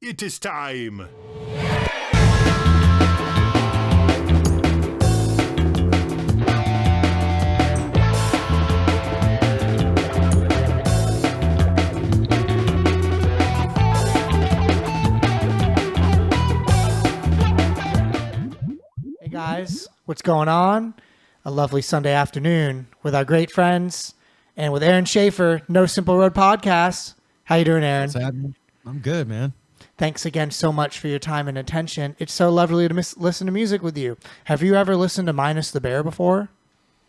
It is time. Hey guys, what's going on? A lovely Sunday afternoon with our great friends and with Aaron Schafer, No Simple Road Podcast. How you doing, Aaron? What's happening? I'm good, man. Thanks again so much for your time and attention. It's so lovely to listen to music with you. Have you ever listened to Minus the Bear before?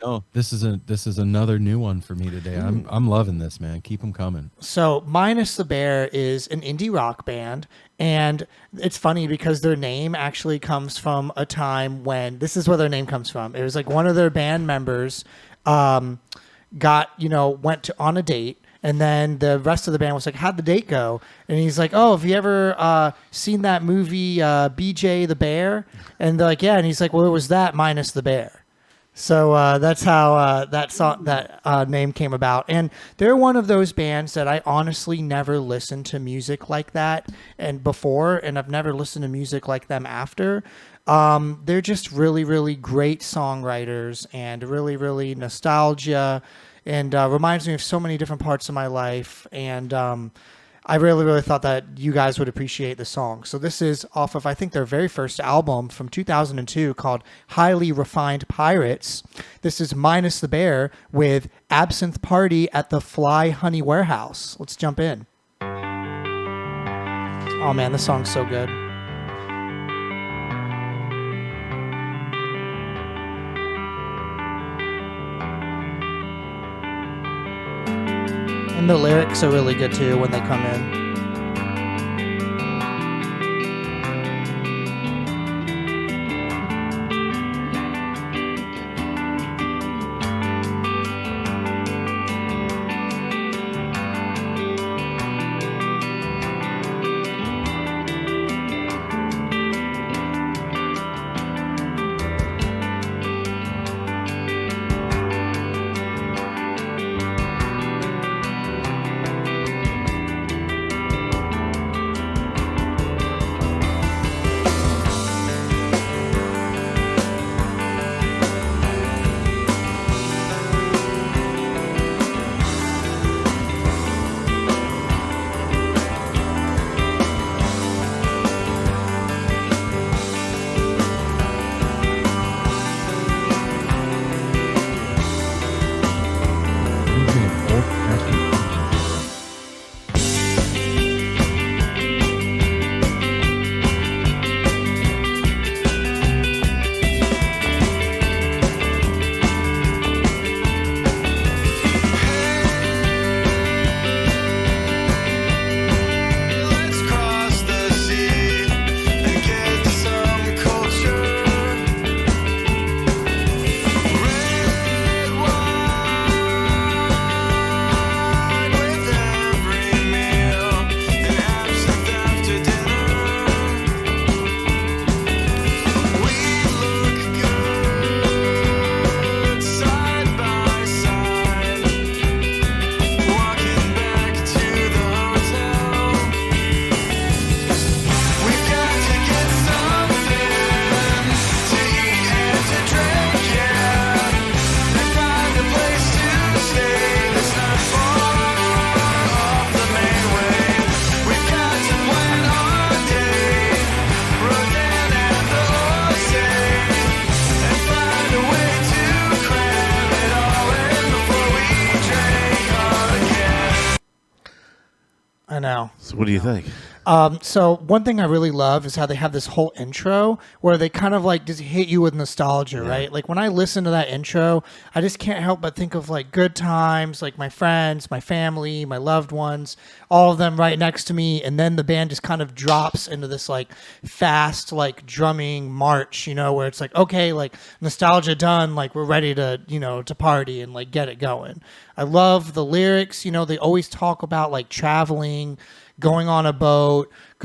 No, this is another new one for me today. I'm loving this, man. Keep them coming. So Minus the Bear is an indie rock band, and it's funny because their name actually comes from a time when this is where their name comes from. It was like one of their band members went on a date. And then the rest of the band was like, how'd the date go? And he's like, oh, have you ever seen that movie BJ the Bear? And they're like, yeah. And he's like, well, it was that minus the bear. So that's how that name came about. And they're one of those bands that I honestly never listened to music like that and before, and I've never listened to music like them after. They're just really, really great songwriters and really, really nostalgia. And reminds me of so many different parts of my life. And I really, really thought that you guys would appreciate the song. So this is off of, I think, their very first album from 2002 called Highly Refined Pirates. This is Minus the Bear with Absinthe Party at the Fly Honey Warehouse. Let's jump in. Oh, man, this song's so good. And the lyrics are really good too when they come in. I know. So what do you think? So one thing I really love is how they have this whole intro where they kind of like just hit you with nostalgia, right? Like when I listen to that intro, I just can't help but think of like good times, like my friends, my family, my loved ones, all of them right next to me. And then the band just kind of drops into this like fast, like drumming march, where it's like, okay, like nostalgia done. Like we're ready to, to party and like get it going. I love the lyrics. They always talk about like traveling, going on a boat, it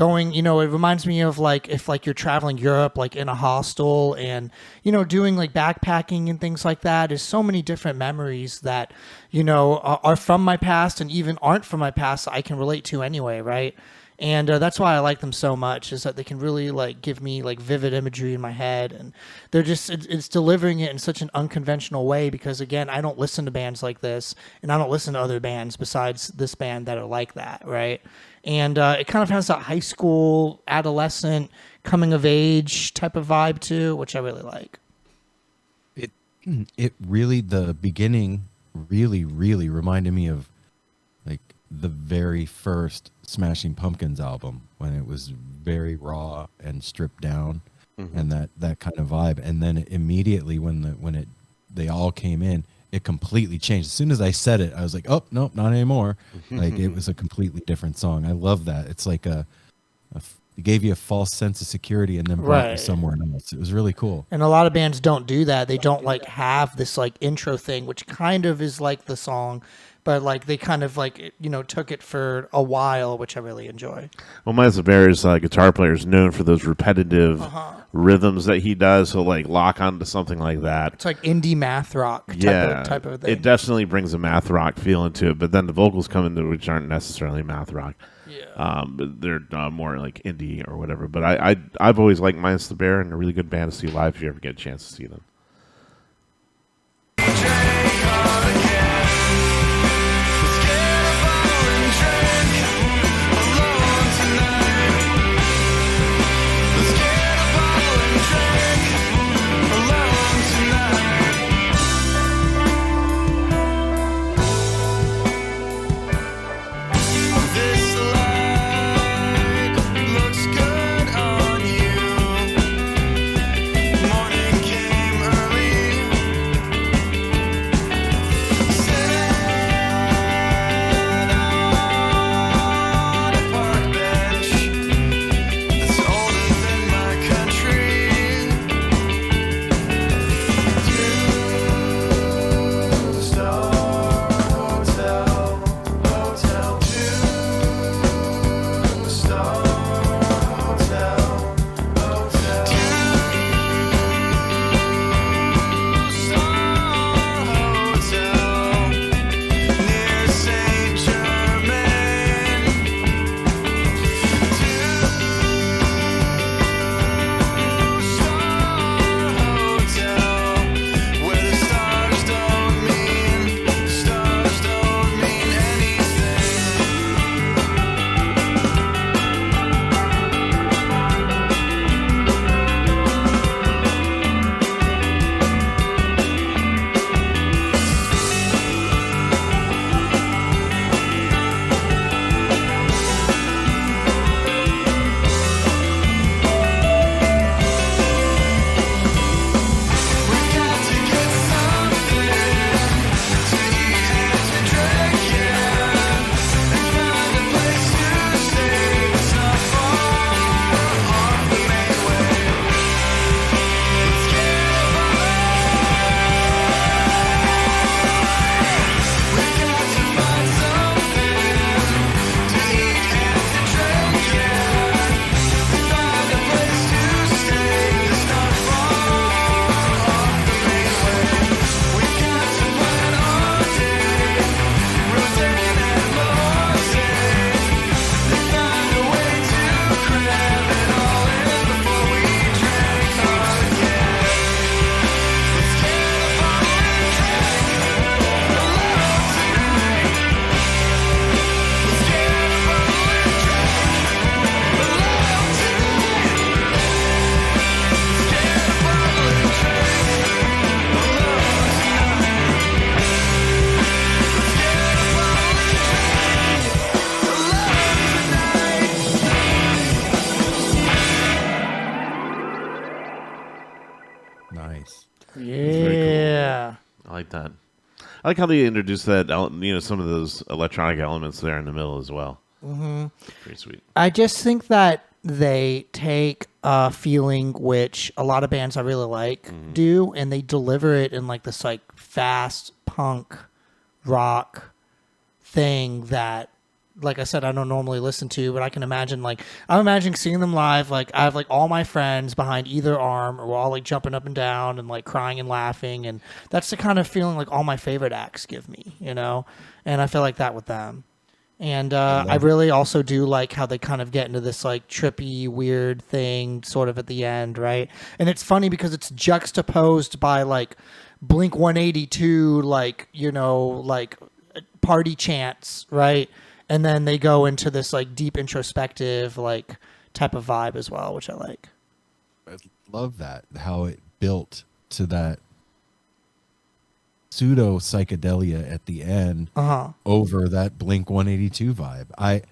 reminds me of like if like you're traveling Europe, like in a hostel and, doing like backpacking and things like that is so many different memories that, are from my past and even aren't from my past that I can relate to anyway, right? And that's why I like them so much, is that they can really like give me like vivid imagery in my head, and they're just it's delivering it in such an unconventional way, because again, I don't listen to bands like this, and I don't listen to other bands besides this band that are like that, right? And it kind of has that high school, adolescent, coming of age type of vibe too, which I really like. It really, the beginning really reminded me of like the very first Smashing Pumpkins album, when it was very raw and stripped down, and that kind of vibe. And then immediately when they all came in, it completely changed. As soon as I said it, I was like, oh nope, not anymore. Like it was a completely different song. I love that. It's like it gave you a false sense of security and then brought you somewhere else. It was really cool. And a lot of bands don't do that. They don't like have this like intro thing, which kind of is like the song, but like they kind of like, you know, took it for a while, which I really enjoy. Well, Miles Bear's guitar player is known for those repetitive rhythms that he does. So like lock onto something like that. It's like indie math rock type of thing. It definitely brings a math rock feel into it, but then the vocals come into, which aren't necessarily math rock. But they're more like indie or whatever. But I've always liked Minus the Bear, and a really good band to see live if you ever get a chance to see them. Yeah. I like that. I like how they introduced that, some of those electronic elements there in the middle as well. Mm-hmm. Pretty sweet. I just think that they take a feeling which a lot of bands I really like do, and they deliver it in like this like fast punk rock thing that, like I said, I don't normally listen to, but I can imagine I'm imagining seeing them live. Like I have like all my friends behind either arm, or we're all like jumping up and down and like crying and laughing, and that's the kind of feeling like all my favorite acts give me, you know. And I feel like that with them. And I really also do like how they kind of get into this like trippy, weird thing sort of at the end, right? And it's funny because it's juxtaposed by like Blink 182, like, you know, like party chants, right? And then they go into this like deep introspective like type of vibe as well, which I like. I love that, how it built to that pseudo psychedelia at the end over that Blink 182 vibe.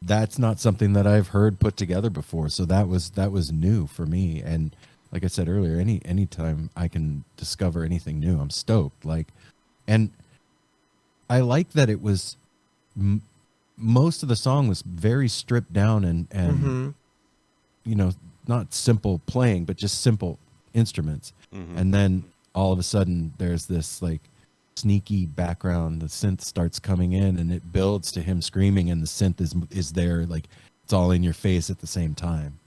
That's not something that I've heard put together before, so that was new for me. And like I said earlier, anytime I can discover anything new, I'm stoked. Like, and I like that it was most of the song was very stripped down and you know, not simple playing, but just simple instruments. And then all of a sudden there's this like sneaky background, the synth starts coming in and it builds to him screaming, and the synth is there, like it's all in your face at the same time.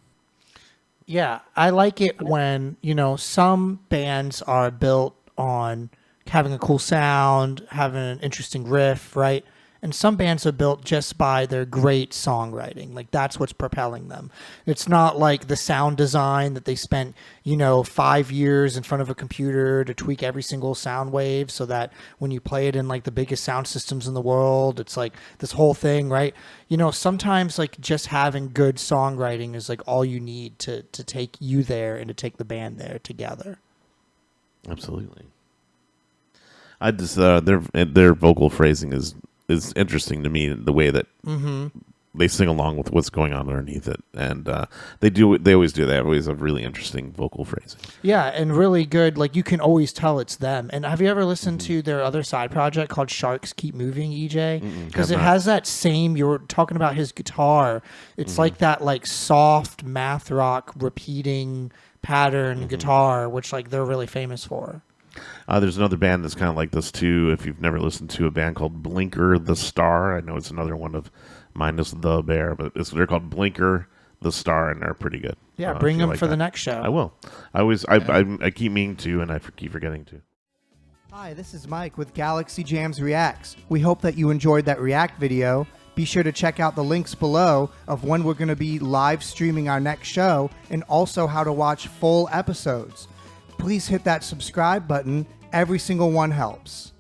Yeah, I like it when, you know, some bands are built on having a cool sound, having an interesting riff, right? And some bands are built just by their great songwriting. Like, that's what's propelling them. It's not like the sound design that they spent, you know, 5 years in front of a computer to tweak every single sound wave so that when you play it in, like, the biggest sound systems in the world, it's like this whole thing, right? You know, sometimes, like, just having good songwriting is, like, all you need to take you there and to take the band there together. Absolutely. I just, their vocal phrasing is interesting to me, the way that they sing along with what's going on underneath it, and they always do. They always have really interesting vocal phrasing. Yeah, and really good. Like, you can always tell it's them. And have you ever listened to their other side project called Sharks Keep Moving, EJ? Because it has that same. You were talking about his guitar. It's like that, like soft math rock repeating pattern guitar, which like they're really famous for. There's another band that's kind of like this too. If you've never listened to a band called Blinker the Star, I know it's another one of minus the bear, but they're called Blinker the Star, and they're pretty good. Yeah, bring them for the next show. I will. I keep meaning to, and I keep forgetting to. Hi, this is Mike with Galaxy Jams Reacts. We hope that you enjoyed that React video. Be sure to check out the links below of when we're going to be live streaming our next show, and also how to watch full episodes. Please hit that subscribe button. Every single one helps.